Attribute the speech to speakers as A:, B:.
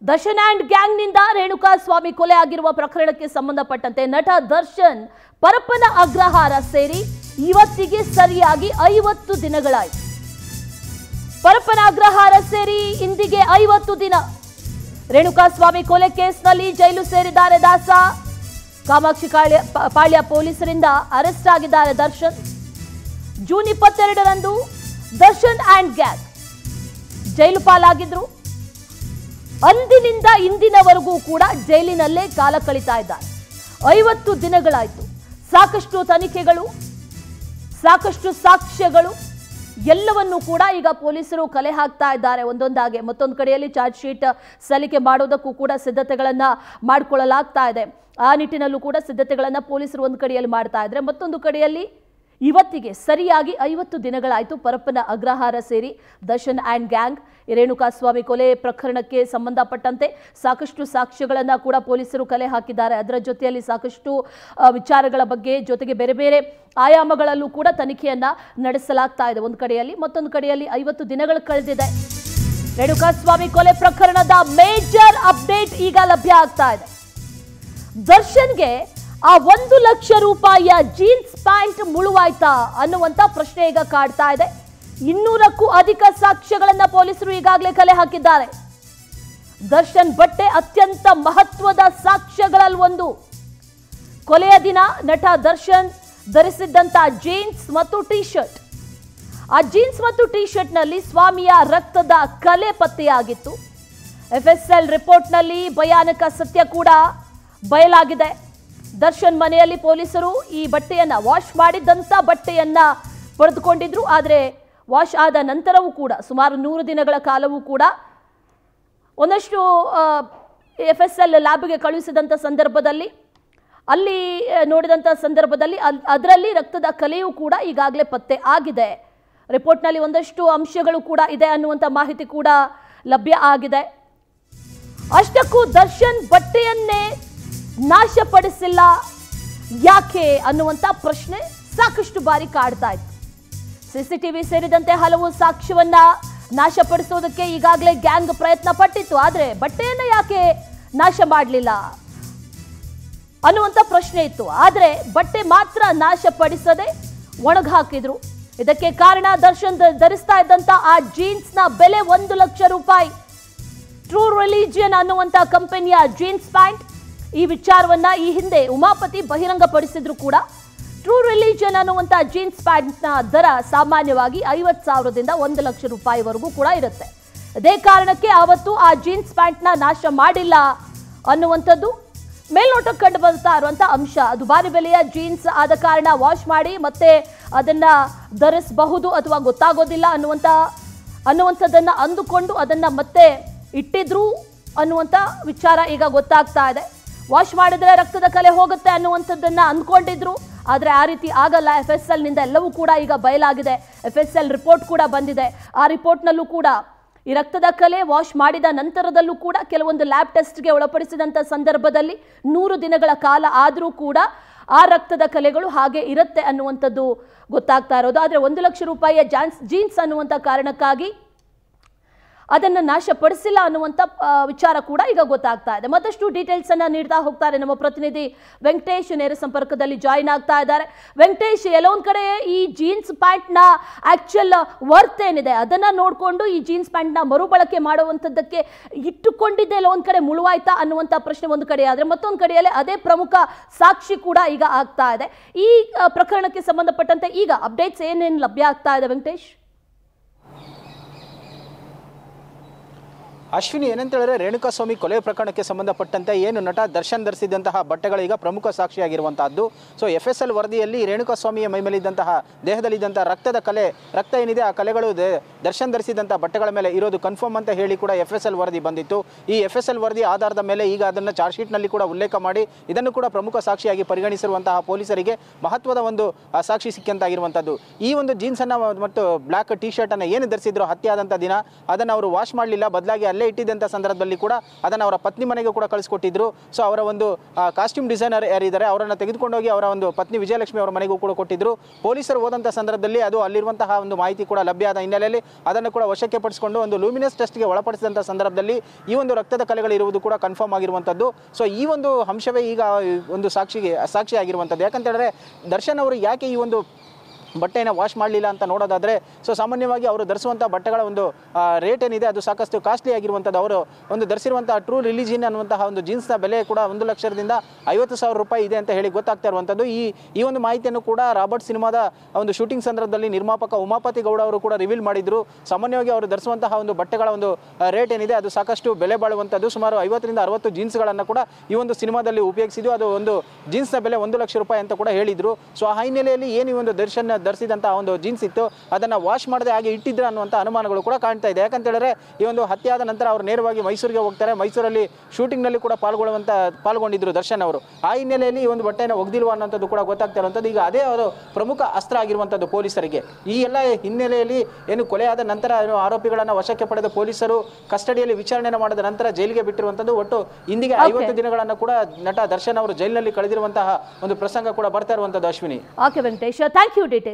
A: Darshan and ಗ್ಯಾಂಗ್ನಿಂದ Renukaswamy ಕೊಲೆ ಆಗಿರುವ ಪ್ರಕರಣಕ್ಕೆ ಸಂಬಂಧಪಟ್ಟಂತೆ ನಟ ದರ್ಶನ್ ಪರಪ್ಪನ ಅಗ್ರಹಾರ ಸೇರಿ ಇವತ್ತಿಗೆ ಸರಿಯಾಗಿ 50 ದಿನಗಳಾಯಿತು. ಪರಪ್ಪನ ಅಗ್ರಹಾರ ಸೇರಿ ಇಂದಿಗೆ 50 ದಿನ. ರೇಣುಕಾಸ್ವಾಮಿ ಕೊಲೆ ಕೇಸ್ನಲ್ಲಿ ಜೈಲು ಸೇರಿದ್ದಾರೆ ದಾಸ. ಕಾಮಾಕ್ಷಿ ಪಾಳ್ಯ ಪೊಲೀಸರಿಂದ ಅರೆಸ್ಟ್ ಆಗಿದ್ದಾರೆ ದರ್ಶನ್. ಜೂನ್ 22ರಂದು ದರ್ಶನ್ ಆ್ಯಂಡ್ ಗ್ಯಾಂಗ್ ಜೈಲು ಪಾಲಾಗಿದ್ರು. ಅಂದಿನಿಂದ ಇಂದಿನವರೆಗೂ ಕೂಡ ಜೈಲಿನಲ್ಲೇ ಕಾಲ ಕಳೀತಾ ಇದ್ದಾರೆ. 50 ದಿನಗಳಾಯಿತು. ಸಾಕಷ್ಟು ತನಿಖೆಗಳು, ಸಾಕಷ್ಟು ಸಾಕ್ಷ್ಯಗಳು ಎಲ್ಲವನ್ನೂ ಕೂಡ ಈಗ ಪೊಲೀಸರು ಕಲೆ ಹಾಕ್ತಾ ಇದ್ದಾರೆ ಒಂದೊಂದಾಗೆ. ಮತ್ತೊಂದು ಕಡೆಯಲ್ಲಿ ಚಾರ್ಜ್ ಶೀಟ್ ಸಲ್ಲಿಕೆ ಮಾಡೋದಕ್ಕೂ ಕೂಡ ಸಿದ್ಧತೆಗಳನ್ನ ಮಾಡಿಕೊಳ್ಳಲಾಗ್ತಾ ಇದೆ. ಆ ನಿಟ್ಟಿನಲ್ಲೂ ಕೂಡ ಸಿದ್ಧತೆಗಳನ್ನ ಪೊಲೀಸರು ಒಂದು ಕಡೆಯಲ್ಲಿ ಮಾಡ್ತಾ ಇದ್ದಾರೆ. ಮತ್ತೊಂದು ಕಡೆಯಲ್ಲಿ ಇವತ್ತಿಗೆ ಸರಿಯಾಗಿ 50 ದಿನಗಳಾಯಿತು. ಪರಪ್ಪನ ಅಗ್ರಹಾರ ಸೇರಿ ದರ್ಶನ್ ಆ್ಯಂಡ್ ಗ್ಯಾಂಗ್ ರೇಣುಕಾಸ್ವಾಮಿ ಕೊಲೆ ಪ್ರಕರಣಕ್ಕೆ ಸಂಬಂಧಪಟ್ಟಂತೆ ಸಾಕಷ್ಟು ಸಾಕ್ಷ್ಯಗಳನ್ನು ಕೂಡ ಪೊಲೀಸರು ಕಲೆ ಹಾಕಿದ್ದಾರೆ. ಅದರ ಜೊತೆಯಲ್ಲಿ ಸಾಕಷ್ಟು ವಿಚಾರಗಳ ಬಗ್ಗೆ ಜೊತೆಗೆ ಬೇರೆ ಬೇರೆ ಆಯಾಮಗಳಲ್ಲೂ ಕೂಡ ತನಿಖೆಯನ್ನ ನಡೆಸಲಾಗ್ತಾ ಇದೆ ಒಂದು ಕಡೆಯಲ್ಲಿ. ಮತ್ತೊಂದು ಕಡೆಯಲ್ಲಿ 50 ದಿನಗಳು ಕಳೆದಿದೆ. ರೇಣುಕಾಸ್ವಾಮಿ ಕೊಲೆ ಪ್ರಕರಣದ ಮೇಜರ್ ಅಪ್ಡೇಟ್ ಈಗ ಲಭ್ಯ ಆಗ್ತಾ ಇದೆ. ದರ್ಶನ್ಗೆ ಆ 1 ಲಕ್ಷ ರೂಪಾಯಿಯ ಜೀನ್ಸ್ ಪ್ಯಾಂಟ್ ಮುಳುವಾಯ್ತಾ ಅನ್ನುವಂತ ಪ್ರಶ್ನೆ ಈಗ ಕಾಡ್ತಾ ಇದೆ. 200ಕ್ಕೂ ಅಧಿಕ ಸಾಕ್ಷ್ಯಗಳನ್ನ ಪೊಲೀಸರು ಈಗಾಗಲೇ ಕಲೆ ಹಾಕಿದ್ದಾರೆ. ದರ್ಶನ್ ಬಟ್ಟೆ ಅತ್ಯಂತ ಮಹತ್ವದ ಸಾಕ್ಷ್ಯಗಳಲ್ಲಿ ಒಂದು. ಕೊಲೆಯ ದಿನ ನಟ ದರ್ಶನ್ ಧರಿಸಿದ್ದಂತ ಜೀನ್ಸ್ ಮತ್ತು ಟಿ ಶರ್ಟ್, ಆ ಜೀನ್ಸ್ ಮತ್ತು ಟಿ ಶರ್ಟ್ ನಲ್ಲಿ ಸ್ವಾಮಿಯ ರಕ್ತದ ಕಲೆ ಪತ್ತೆಯಾಗಿತ್ತು. FSL ರಿಪೋರ್ಟ್ನಲ್ಲಿ ಭಯಾನಕ ಸತ್ಯ ಕೂಡ ಬಯಲಾಗಿದೆ. ದರ್ಶನ್ ಮನೆಯಲ್ಲಿ ಪೊಲೀಸರು ಈ ಬಟ್ಟೆಯನ್ನ ವಾಶ್ ಮಾಡಿದಂತ ಬಟ್ಟೆಯನ್ನ ಪಡೆದುಕೊಂಡಿದ್ರು. ಆದರೆ ವಾಶ್ ಆದ ನಂತರವೂ ಕೂಡ ಸುಮಾರು 100 ದಿನಗಳ ಕಾಲವೂ ಕೂಡ ಒಂದಷ್ಟು FSL ಲ್ಯಾಬ್ಗೆ ಕಳುಹಿಸಿದಂಥ ಸಂದರ್ಭದಲ್ಲಿ ಅಲ್ಲಿ ನೋಡಿದಂಥ ಸಂದರ್ಭದಲ್ಲಿ ಅದರಲ್ಲಿ ರಕ್ತದ ಕಲೆಯೂ ಕೂಡ ಈಗಾಗಲೇ ಪತ್ತೆ ಆಗಿದೆ. ರಿಪೋರ್ಟ್ನಲ್ಲಿ ಒಂದಷ್ಟು ಅಂಶಗಳು ಕೂಡ ಇದೆ ಅನ್ನುವಂಥ ಮಾಹಿತಿ ಕೂಡ ಲಭ್ಯ ಆಗಿದೆ. ಅಷ್ಟಕ್ಕೂ ದರ್ಶನ್ ಬಟ್ಟೆಯನ್ನೇ ನಾಶಪಡಿಸಿಲ್ಲ ಯಾಕೆ ಅನ್ನುವಂಥ ಪ್ರಶ್ನೆ ಸಾಕಷ್ಟು ಬಾರಿ ಕಾಡ್ತಾ ಇತ್ತು. CCTV ಸೇರಿದಂತೆ ಹಲವು ಸಾಕ್ಷ್ಯವನ್ನ ನಾಶಪಡಿಸೋದಕ್ಕೆ ಈಗಾಗಲೇ ಗ್ಯಾಂಗ್ ಪ್ರಯತ್ನ ಪಟ್ಟಿತ್ತು. ಆದರೆ ಬಟ್ಟೆಯನ್ನ ಯಾಕೆ ನಾಶ ಮಾಡಲಿಲ್ಲ ಅನ್ನುವಂಥ ಪ್ರಶ್ನೆ ಇತ್ತು. ಆದರೆ ಬಟ್ಟೆ ಮಾತ್ರ ನಾಶಪಡಿಸದೆ ಒಣಗಾಕಿದ್ರು. ಇದಕ್ಕೆ ಕಾರಣ ದರ್ಶನ್ ಧರಿಸ್ತಾ ಇದ್ದಂತ ಆ ಜೀನ್ಸ್ನ ಬೆಲೆ 1 ಲಕ್ಷ ರೂಪಾಯಿ. ಟ್ರೂ ರಿಲಿಜಿಯನ್ ಅನ್ನುವಂಥ ಕಂಪನಿಯ ಜೀನ್ಸ್ ಪ್ಯಾಂಟ್. ಈ ವಿಚಾರವನ್ನ ಈ ಹಿಂದೆ ಉಮಾಪತಿ ಬಹಿರಂಗಪಡಿಸಿದ್ರು ಕೂಡ. ಟ್ರೂ ರಿಲಿಜಿಯನ್ ಅನ್ನುವಂಥ ಜೀನ್ಸ್ ಪ್ಯಾಂಟ್ನ ದರ ಸಾಮಾನ್ಯವಾಗಿ 50,000ದಿಂದ 1 ಲಕ್ಷ ರೂಪಾಯಿವರೆಗೂ ಕೂಡ ಇರುತ್ತೆ. ಅದೇ ಕಾರಣಕ್ಕೆ ಆವತ್ತು ಆ ಜೀನ್ಸ್ ಪ್ಯಾಂಟ್ನ ನಾಶ ಮಾಡಿಲ್ಲ ಅನ್ನುವಂಥದ್ದು ಮೇಲ್ನೋಟಕ್ಕೆ ಕಂಡು ಬರ್ತಾ ಇರುವಂಥ ಅಂಶ. ದುಬಾರಿ ಬೆಲೆಯ ಜೀನ್ಸ್ ಆದ ಕಾರಣ ವಾಶ್ ಮಾಡಿ ಮತ್ತೆ ಅದನ್ನ ಧರಿಸಬಹುದು ಅಥವಾ ಗೊತ್ತಾಗೋದಿಲ್ಲ ಅನ್ನುವಂಥದ್ದನ್ನ ಅಂದುಕೊಂಡು ಅದನ್ನ ಮತ್ತೆ ಇಟ್ಟಿದ್ರು ಅನ್ನುವಂಥ ವಿಚಾರ ಈಗ ಗೊತ್ತಾಗ್ತಾ ಇದೆ. ವಾಶ್ ಮಾಡಿದ್ರೆ ರಕ್ತದ ಕಲೆ ಹೋಗುತ್ತೆ ಅನ್ನುವಂಥದ್ದನ್ನ ಅಂದ್ಕೊಂಡಿದ್ರು. ಆದರೆ ಆ ರೀತಿ ಆಗಲ್ಲ. FSL ನಿಂದ ಎಲ್ಲವೂ ಕೂಡ ಈಗ ಬಯಲಾಗಿದೆ. FSL ರಿಪೋರ್ಟ್ ಕೂಡ ಬಂದಿದೆ. ಆ ರಿಪೋರ್ಟ್ನಲ್ಲೂ ಕೂಡ ಈ ರಕ್ತದ ಕಲೆ ವಾಶ್ ಮಾಡಿದ ನಂತರದಲ್ಲೂ ಕೂಡ ಕೆಲವೊಂದು ಲ್ಯಾಬ್ ಟೆಸ್ಟ್ಗೆ ಒಳಪಡಿಸಿದಂಥ ಸಂದರ್ಭದಲ್ಲಿ 100 ದಿನಗಳ ಕಾಲ ಆದರೂ ಕೂಡ ಆ ರಕ್ತದ ಕಲೆಗಳು ಹಾಗೆ ಇರುತ್ತೆ ಅನ್ನುವಂಥದ್ದು ಗೊತ್ತಾಗ್ತಾ ಇರೋದು. ಆದರೆ 1 ಲಕ್ಷ ರೂಪಾಯಿಯ ಜೀನ್ಸ್ ಅನ್ನುವಂಥ ಕಾರಣಕ್ಕಾಗಿ ಅದನ್ನು ನಾಶಪಡಿಸಿಲ್ಲ ಅನ್ನುವಂಥ ವಿಚಾರ ಕೂಡ ಈಗ ಗೊತ್ತಾಗ್ತಾ ಇದೆ. ಮತ್ತಷ್ಟು ಡೀಟೇಲ್ಸ್ ಅನ್ನ ನೀಡ್ತಾ ಹೋಗ್ತಾರೆ ನಮ್ಮ ಪ್ರತಿನಿಧಿ ವೆಂಕಟೇಶ್. ನೇರ ಸಂಪರ್ಕದಲ್ಲಿ ಜಾಯಿನ್ ಆಗ್ತಾ ಇದ್ದಾರೆ. ವೆಂಕಟೇಶ್, ಎಲ್ಲೊಂದ್ ಕಡೆ ಈ ಜೀನ್ಸ್ ಪ್ಯಾಂಟ್ನ ಆಕ್ಚುಯಲ್ ವರ್ತ್ ಏನಿದೆ ಅದನ್ನ ನೋಡಿಕೊಂಡು ಈ ಜೀನ್ಸ್ ಪ್ಯಾಂಟ್ನ ಮರುಬಳಕೆ ಮಾಡುವಂಥದ್ದಕ್ಕೆ ಇಟ್ಟುಕೊಂಡಿದ್ದೆ ಎಲ್ಲೊಂದ್ ಕಡೆ ಮುಳುವಾಯ್ತಾ ಅನ್ನುವಂಥ ಪ್ರಶ್ನೆ ಒಂದು ಕಡೆ ಆದರೆ, ಮತ್ತೊಂದು ಕಡೆಯಲ್ಲಿ ಅದೇ ಪ್ರಮುಖ ಸಾಕ್ಷಿ ಕೂಡ ಈಗ ಆಗ್ತಾ ಇದೆ. ಈ ಪ್ರಕರಣಕ್ಕೆ ಸಂಬಂಧಪಟ್ಟಂತೆ ಈಗ ಅಪ್ಡೇಟ್ಸ್ ಏನೇನು ಲಭ್ಯ ಆಗ್ತಾ ಇದೆ ವೆಂಕಟೇಶ್?
B: ಅಶ್ವಿನಿ, ಏನಂತ ಹೇಳಿದ್ರೆ ರೇಣುಕಾಸ್ವಾಮಿ ಕೊಲೆ ಪ್ರಕರಣಕ್ಕೆ ಸಂಬಂಧಪಟ್ಟಂತೆ ಏನು ನಟ ದರ್ಶನ್ ಧರಿಸಿದಂತಹ ಬಟ್ಟೆಗಳೀಗ ಪ್ರಮುಖ ಸಾಕ್ಷಿಯಾಗಿರುವಂತಹದ್ದು. ಸೊ FSL ವರದಿಯಲ್ಲಿ ರೇಣುಕಾಸ್ವಾಮಿಯ ಮೈಮೇಲಿದ್ದಂತಹ ದೇಹದಲ್ಲಿದ್ದಂತಹ ರಕ್ತ ಏನಿದೆ ಆ ಕಲೆಗಳು ದರ್ಶನ್ ಧರಿಸಿದಂತಹ ಬಟ್ಟೆಗಳ ಮೇಲೆ ಇರೋದು ಕನ್ಫರ್ಮ್ ಅಂತ ಹೇಳಿ ಕೂಡ FSL ವರದಿ ಬಂದಿತ್ತು. ಈ FSL ವರದಿ ಆಧಾರದ ಮೇಲೆ ಈಗ ಅದನ್ನು ಚಾರ್ಜ್ ಶೀಟ್ನಲ್ಲಿ ಕೂಡ ಉಲ್ಲೇಖ ಮಾಡಿ ಇದನ್ನು ಕೂಡ ಪ್ರಮುಖ ಸಾಕ್ಷಿಯಾಗಿ ಪರಿಗಣಿಸಿರುವಂತಹ ಪೊಲೀಸರಿಗೆ ಮಹತ್ವದ ಒಂದು ಸಾಕ್ಷಿ ಸಿಕ್ಕಂತಾಗಿರುವಂಥದ್ದು. ಈ ಒಂದು ಜೀನ್ಸ್ ಅನ್ನ ಮತ್ತು ಬ್ಲಾಕ್ ಟಿ ಶರ್ಟ್ ಅನ್ನ ಏನು ಧರಿಸಿದ್ರು ಹತ್ಯೆ ಆದಂಥ ದಿನ ಅದನ್ನು ಅವರು ವಾಶ್ ಮಾಡಲಿಲ್ಲ, ಬದಲಾಗಿ ಅಲ್ಲೇ ಇಟ್ಟಿದ್ದಂಥ ಸಂದರ್ಭದಲ್ಲಿ ಕೂಡ ಅದನ್ನು ಅವರ ಪತ್ನಿ ಮನೆಗೆ ಕೂಡ ಕಳಿಸ್ಕೊಟ್ಟಿದ್ರು. ಸೊ ಅವರ ಒಂದು ಕಾಸ್ಟ್ಯೂಮ್ ಡಿಸೈನರ್ ಯಾರಿದ್ದಾರೆ ಅವರನ್ನು ತೆಗೆದುಕೊಂಡೋಗಿ ಅವರ ಒಂದು ಪತ್ನಿ ವಿಜಯಲಕ್ಷ್ಮಿ ಅವರ ಮನೆಗೂ ಕೂಡ ಕೊಟ್ಟಿದ್ರು. ಪೊಲೀಸರು ಹೋದಂಥ ಸಂದರ್ಭದಲ್ಲಿ ಅದು ಅಲ್ಲಿರುವಂತಹ ಒಂದು ಮಾಹಿತಿ ಕೂಡ ಲಭ್ಯ ಆದ ಹಿನ್ನೆಲೆಯಲ್ಲಿ ಅದನ್ನು ಕೂಡ ವಶಕ್ಕೆ ಪಡಿಸಿಕೊಂಡು ಒಂದು ಲೂಮಿನಸ್ ಟೆಸ್ಟ್ಗೆ ಒಳಪಡಿಸಿದಂಥ ಸಂದರ್ಭದಲ್ಲಿ ಈ ಒಂದು ರಕ್ತದ ಕಲೆಗಳಿರುವುದು ಕೂಡ ಕನ್ಫರ್ಮ್ ಆಗಿರುವಂಥದ್ದು. ಸೊ ಈ ಒಂದು ಅಂಶವೇ ಈಗ ಒಂದು ಸಾಕ್ಷಿಯಾಗಿರುವಂಥದ್ದು. ಯಾಕಂತ ಹೇಳಿದ್ರೆ ದರ್ಶನ್ ಅವರು ಯಾಕೆ ಈ ಒಂದು ಬಟ್ಟೆಯನ್ನು ವಾಶ್ ಮಾಡಲಿಲ್ಲ ಅಂತ ನೋಡೋದಾದರೆ, ಸೊ ಸಾಮಾನ್ಯವಾಗಿ ಅವರು ಧರಿಸುವಂಥ ಬಟ್ಟೆಗಳ ಒಂದು ರೇಟ್ ಏನಿದೆ ಅದು ಸಾಕಷ್ಟು ಕಾಸ್ಟ್ಲಿ ಆಗಿರುವಂಥದ್ದು. ಅವರು ಒಂದು ಧರಿಸಿರುವಂಥ ಟ್ರೂ ರಿಲಿಜಿಯನ್ ಅನ್ನುವಂತಹ ಒಂದು ಜೀನ್ಸ್ನ ಬೆಲೆ ಕೂಡ 1 ಲಕ್ಷದಿಂದ 50,000 ರೂಪಾಯಿ ಇದೆ ಅಂತ ಹೇಳಿ ಗೊತ್ತಾಗ್ತಾ ಇರುವಂಥದ್ದು. ಈ ಒಂದು ಮಾಹಿತಿಯನ್ನು ಕೂಡ ರಾಬರ್ಟ್ ಸಿನಿಮಾದ ಒಂದು ಶೂಟಿಂಗ್ ಸಂದರ್ಭದಲ್ಲಿ ನಿರ್ಮಾಪಕ ಉಮಾಪತಿ ಗೌಡ ಅವರು ಕೂಡ ರಿವೀಲ್ ಮಾಡಿದ್ರು. ಸಾಮಾನ್ಯವಾಗಿ ಅವರು ಧರಿಸುವಂತಹ ಒಂದು ಬಟ್ಟೆಗಳ ಒಂದು ರೇಟ್ ಏನಿದೆ ಅದು ಸಾಕಷ್ಟು ಬೆಲೆ ಬಾಳುವಂಥದ್ದು. ಸುಮಾರು 50ರಿಂದ 60 ಜೀನ್ಸ್ಗಳನ್ನು ಕೂಡ ಈ ಒಂದು ಸಿನಿಮಾದಲ್ಲಿ ಉಪಯೋಗಿಸಿದ್ದು. ಅದು ಒಂದು ಜೀನ್ಸ್ನ ಬೆಲೆ 1 ಲಕ್ಷ ರೂಪಾಯಿ ಅಂತ ಕೂಡ ಹೇಳಿದ್ರು. ಸೊ ಆ ಹಿನ್ನೆಲೆಯಲ್ಲಿ ಏನು ಈ ಒಂದು ದರ್ಶನ್ ಧರಿಸಿದಂತಹ ಒಂದು ಜೀನ್ಸ್ ಇತ್ತು ಅದನ್ನು ವಾಶ್ ಮಾಡದೆ ಹಾಗೆ ಇಟ್ಟಿದ್ರು ಅನ್ನುವಂಥ ಅನುಮಾನಗಳು ಕೂಡ ಕಾಣ್ತಾ ಇದೆ. ಯಾಕಂತ ಹೇಳಿದ್ರೆ ಈ ಒಂದು ಹತ್ಯೆ ಆದ ನಂತರ ಅವರು ನೇರವಾಗಿ ಮೈಸೂರಿಗೆ ಹೋಗ್ತಾರೆ. ಮೈಸೂರಲ್ಲಿ ಶೂಟಿಂಗ್ನಲ್ಲಿ ಕೂಡ ಪಾಲ್ಗೊಂಡಿದ್ರು ದರ್ಶನ್ ಅವರು. ಆ ಹಿನ್ನೆಲೆಯಲ್ಲಿ ಈ ಒಂದು ಬಟ್ಟೆಯನ್ನು ಒಗ್ದಿಲ್ವಾ ಅನ್ನೋಂಥದ್ದು ಕೂಡ ಗೊತ್ತಾಗ್ತಾ ಇರುವಂಥದ್ದು. ಈಗ ಅದೇ ಅವರು ಪ್ರಮುಖ ಅಸ್ತ್ರ ಆಗಿರುವಂಥದ್ದು ಪೊಲೀಸರಿಗೆ. ಈ ಎಲ್ಲ ಹಿನ್ನೆಲೆಯಲ್ಲಿ ಏನು ಕೊಲೆಯಾದ ನಂತರ ಆರೋಪಿಗಳನ್ನು ವಶಕ್ಕೆ ಪಡೆದ ಪೊಲೀಸರು ಕಸ್ಟಡಿಯಲ್ಲಿ ವಿಚಾರಣೆ ಮಾಡಿದ ನಂತರ ಜೈಲಿಗೆ ಬಿಟ್ಟಿರುವಂಥದ್ದು. ಒಟ್ಟು ಇಂದಿಗೆ 50 ದಿನಗಳನ್ನು ಕೂಡ ನಟ ದರ್ಶನ್ ಅವರು ಜೈಲಿನಲ್ಲಿ ಕಳೆದಿರುವಂತಹ ಒಂದು ಪ್ರಸಂಗ ಕೂಡ ಬರ್ತಾ ಇರುವಂಥದ್ದು. Ashwini.
A: Okay Venkatesh, thank you ಡೀಟೇಲ್ಸ್ಗೆ.